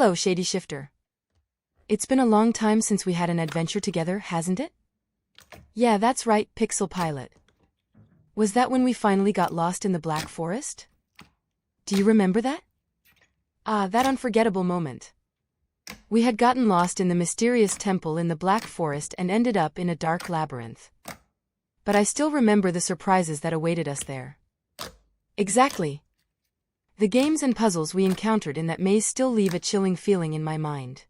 Hello, Shady Shifter. It's been a long time since we had an adventure together, hasn't it? Yeah, that's right, Pixel Pilot. Was that when we finally got lost in the Black Forest? Do you remember that? Ah, that unforgettable moment. We had gotten lost in the mysterious temple in the Black Forest and ended up in a dark labyrinth. But I still remember the surprises that awaited us there. Exactly. The games and puzzles we encountered in that maze still leave a chilling feeling in my mind.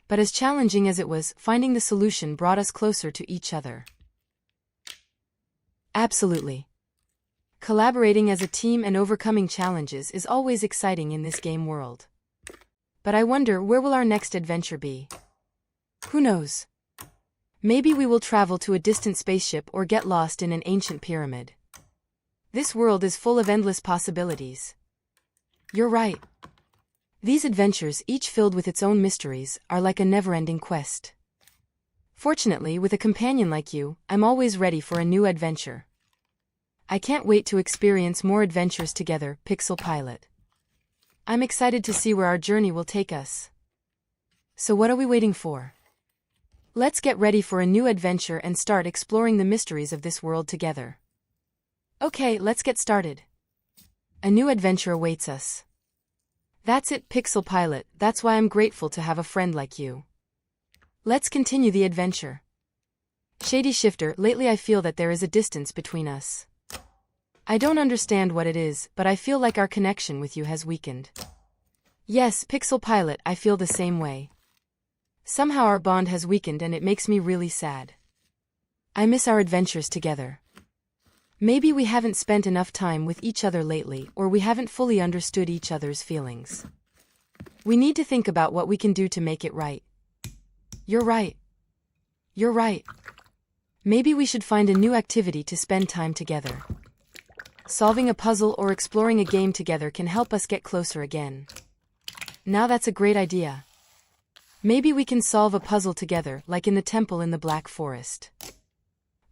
But as challenging as it was, finding the solution brought us closer to each other. Absolutely. Collaborating as a team and overcoming challenges is always exciting in this game world. But I wonder, where will our next adventure be? Who knows? Maybe we will travel to a distant spaceship or get lost in an ancient pyramid. This world is full of endless possibilities. You're right. These adventures, each filled with its own mysteries, are like a never-ending quest. Fortunately, with a companion like you, I'm always ready for a new adventure. I can't wait to experience more adventures together, Pixel Pilot. I'm excited to see where our journey will take us. So what are we waiting for? Let's get ready for a new adventure and start exploring the mysteries of this world together. Okay, let's get started. A new adventure awaits us. That's it, Pixel Pilot, that's why I'm grateful to have a friend like you. Let's continue the adventure. Shady Shifter, lately I feel that there is a distance between us. I don't understand what it is, but I feel like our connection with you has weakened. Yes, Pixel Pilot, I feel the same way. Somehow our bond has weakened and it makes me really sad. I miss our adventures together. Maybe we haven't spent enough time with each other lately, or we haven't fully understood each other's feelings. We need to think about what we can do to make it right. You're right. You're right. Maybe we should find a new activity to spend time together. Solving a puzzle or exploring a game together can help us get closer again. Now that's a great idea. Maybe we can solve a puzzle together, like in the temple in the Black Forest.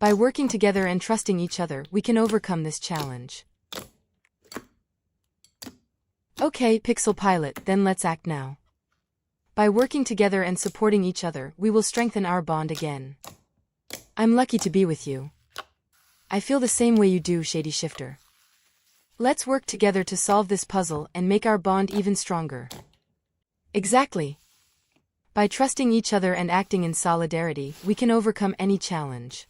By working together and trusting each other, we can overcome this challenge. Okay, Pixel Pilot, then let's act now. By working together and supporting each other, we will strengthen our bond again. I'm lucky to be with you. I feel the same way you do, Shady Shifter. Let's work together to solve this puzzle and make our bond even stronger. Exactly. By trusting each other and acting in solidarity, we can overcome any challenge.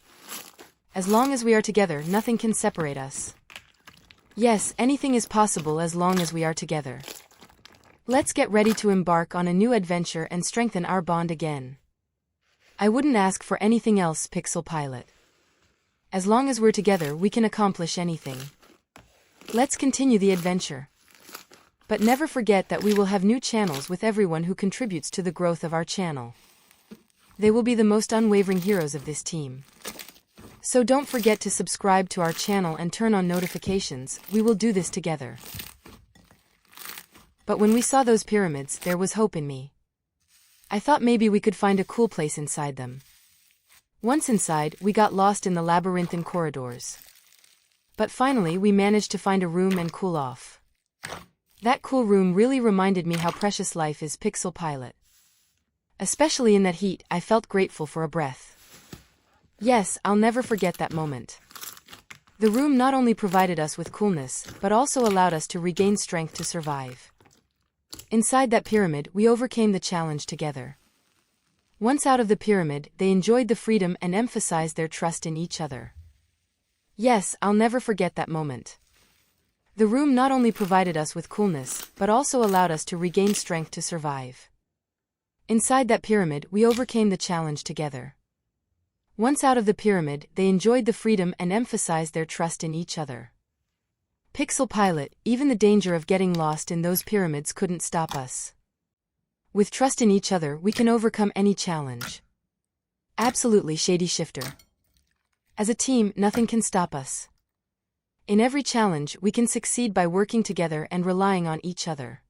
As long as we are together, nothing can separate us. Yes, anything is possible as long as we are together. Let's get ready to embark on a new adventure and strengthen our bond again. I wouldn't ask for anything else, Pixel Pilot. As long as we're together, we can accomplish anything. Let's continue the adventure. But never forget that we will have new channels with everyone who contributes to the growth of our channel. They will be the most unwavering heroes of this team. So don't forget to subscribe to our channel and turn on notifications, we will do this together. But when we saw those pyramids, there was hope in me. I thought maybe we could find a cool place inside them. Once inside, we got lost in the labyrinthine corridors. But finally we managed to find a room and cool off. That cool room really reminded me how precious life is, Pixel Pilot. Especially in that heat, I felt grateful for a breath. Yes, I'll never forget that moment. The room not only provided us with coolness, but also allowed us to regain strength to survive. Inside that pyramid, we overcame the challenge together. Once out of the pyramid, they enjoyed the freedom and emphasized their trust in each other. Yes, I'll never forget that moment. The room not only provided us with coolness, but also allowed us to regain strength to survive. Inside that pyramid, we overcame the challenge together. Once out of the pyramid, they enjoyed the freedom and emphasized their trust in each other. Pixel Pilot, even the danger of getting lost in those pyramids couldn't stop us. With trust in each other, we can overcome any challenge. Absolutely, Shady Shifter. As a team, nothing can stop us. In every challenge, we can succeed by working together and relying on each other.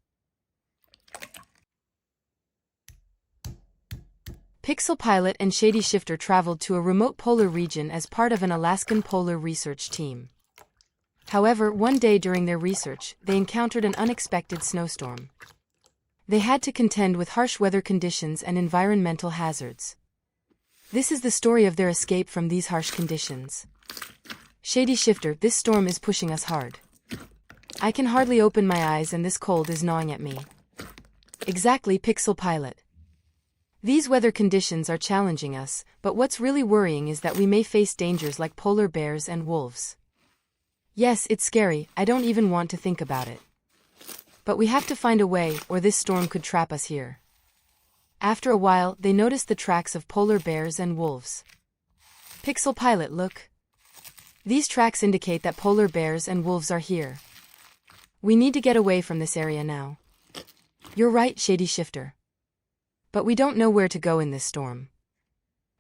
Pixel Pilot and Shady Shifter traveled to a remote polar region as part of an Alaskan polar research team. However, one day during their research, they encountered an unexpected snowstorm. They had to contend with harsh weather conditions and environmental hazards. This is the story of their escape from these harsh conditions. Shady Shifter, this storm is pushing us hard. I can hardly open my eyes and this cold is gnawing at me. Exactly, Pixel Pilot. These weather conditions are challenging us, but what's really worrying is that we may face dangers like polar bears and wolves. Yes, it's scary, I don't even want to think about it. But we have to find a way, or this storm could trap us here. After a while, they noticed the tracks of polar bears and wolves. Pixel Pilot, look. These tracks indicate that polar bears and wolves are here. We need to get away from this area now. You're right, Shady Shifter. But we don't know where to go in this storm.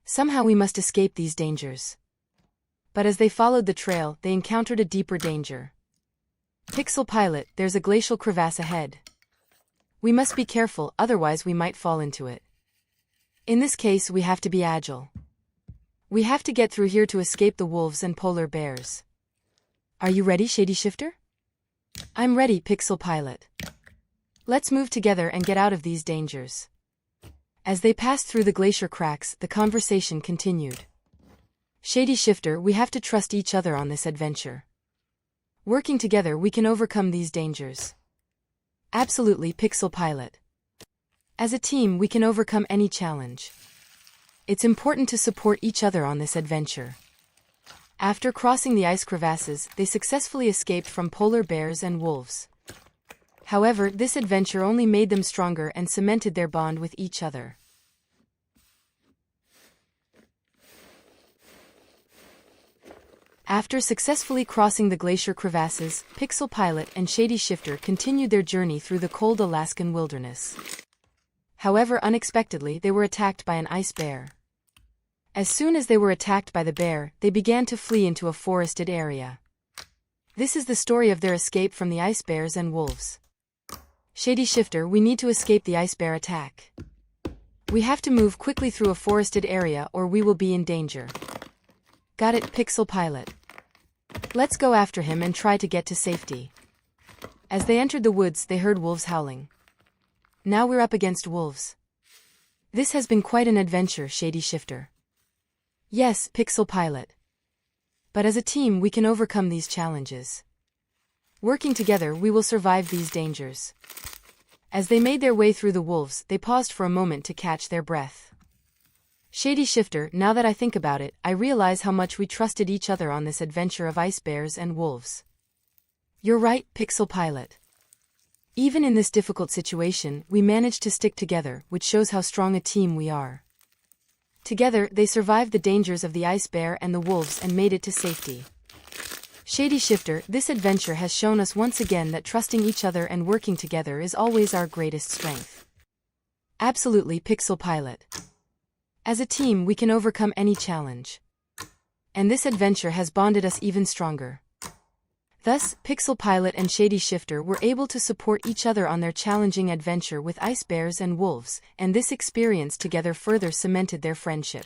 Somehow we must escape these dangers. But as they followed the trail, they encountered a deeper danger. Pixel Pilot, there's a glacial crevasse ahead. We must be careful, otherwise we might fall into it. In this case, we have to be agile. We have to get through here to escape the wolves and polar bears. Are you ready, Shady Shifter? I'm ready, Pixel Pilot. Let's move together and get out of these dangers. As they passed through the glacier cracks, the conversation continued. Shady Shifter, we have to trust each other on this adventure. Working together, we can overcome these dangers. Absolutely, Pixel Pilot. As a team, we can overcome any challenge. It's important to support each other on this adventure. After crossing the ice crevasses, they successfully escaped from polar bears and wolves. However, this adventure only made them stronger and cemented their bond with each other. After successfully crossing the glacier crevasses, Pixel Pilot and Shady Shifter continued their journey through the cold Alaskan wilderness. However, unexpectedly, they were attacked by an ice bear. As soon as they were attacked by the bear, they began to flee into a forested area. This is the story of their escape from the ice bears and wolves. Shady Shifter, we need to escape the ice bear attack. We have to move quickly through a forested area or we will be in danger. Got it, Pixel Pilot. Let's go after him and try to get to safety. As they entered the woods, they heard wolves howling. Now we're up against wolves. This has been quite an adventure, Shady Shifter. Yes, Pixel Pilot. But as a team, we can overcome these challenges. Working together, we will survive these dangers. As they made their way through the wolves, they paused for a moment to catch their breath. Shady Shifter, now that I think about it, I realize how much we trusted each other on this adventure of ice bears and wolves. You're right, Pixel Pilot. Even in this difficult situation, we managed to stick together, which shows how strong a team we are. Together, they survived the dangers of the ice bear and the wolves and made it to safety. Shady Shifter, this adventure has shown us once again that trusting each other and working together is always our greatest strength. Absolutely, Pixel Pilot. As a team, we can overcome any challenge. And this adventure has bonded us even stronger. Thus, Pixel Pilot and Shady Shifter were able to support each other on their challenging adventure with ice bears and wolves, and this experience together further cemented their friendship.